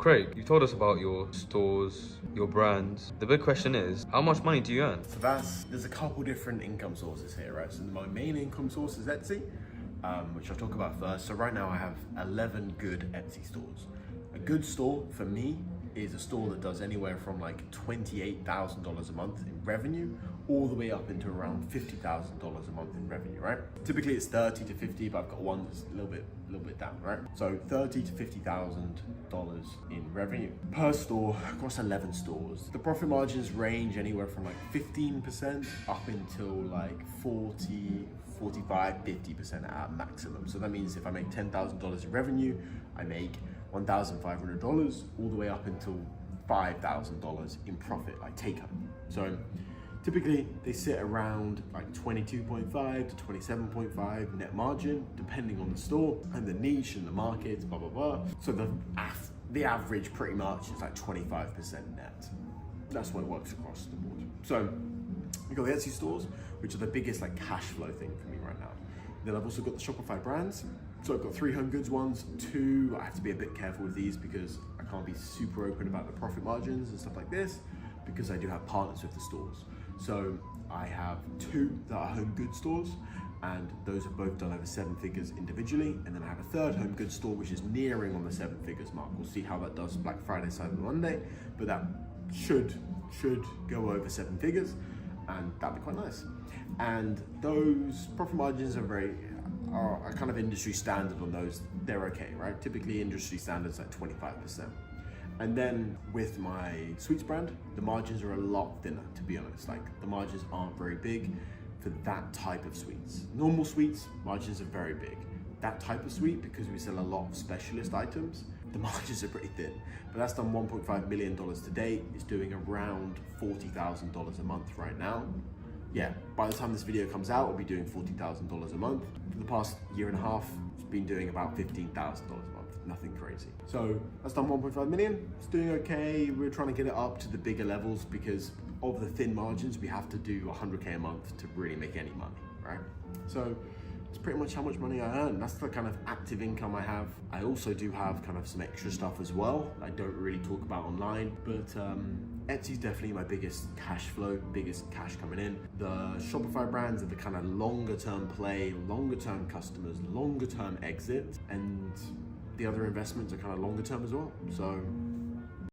Craig, you told us about your stores, your brands. The big question is, how much money do you earn? So there's a couple different income sources here, right? So my main income source is Etsy, which I'll talk about first. So right now I have 11 good Etsy stores. A good store for me is a store that does anywhere from like $28,000 a month in revenue all the way up into around $50,000 a month in revenue, right? Typically it's 30 to 50, but I've got one that's a little bit down, right? So 30 to $50,000 in revenue per store across 11 stores. The profit margins range anywhere from like 15% up until like 40, 45, 50% at maximum. So that means if I make $10,000 in revenue, I make $1,500 all the way up until $5,000 in profit, like take home. So typically they sit around like 22.5 to 27.5 net margin, depending on the store and the niche and the market, blah, blah, blah. So the average pretty much is like 25% net. That's what works across the board. So we've got the Etsy stores, which are the biggest like cash flow thing for me right now. Then I've also got the Shopify brands. So I've got 3 home goods ones, 2, I have to be a bit careful with these because I can't be super open about the profit margins and stuff like this because I do have partners with the stores. So I have 2 that are home goods stores and those have both done over 7 figures individually. And then I have a 3rd home goods store, which is nearing on the 7 figures mark. We'll see how that does Black Friday, Cyber Monday, but that should go over 7 figures and that'd be quite nice. And those profit margins are kind of industry standard on those. They're okay, right? Typically industry standards like 25%. And then with my sweets brand, the margins are a lot thinner, to be honest. Like the margins aren't very big for that type of sweets. Normal sweets, margins are very big. That type of sweet, because we sell a lot of specialist items, the margins are pretty thin. But that's done $1.5 million to date. It's doing around $40,000 a month right now. Yeah, by the time this video comes out, I'll be doing $40,000 a month. For the past year and a half, it's been doing about $15,000 a month, nothing crazy. So that's done 1.5 million, it's doing okay. We're trying to get it up to the bigger levels because of the thin margins, we have to do 100K a month to really make any money, right? So it's pretty much how much money I earn. That's the kind of active income I have. I also do have kind of some extra stuff as well I don't really talk about online, but Etsy's definitely my biggest cash flow, biggest cash coming in. The Shopify brands are the kind of longer term play, longer term customers, longer term exit, and the other investments are kind of longer term as well. So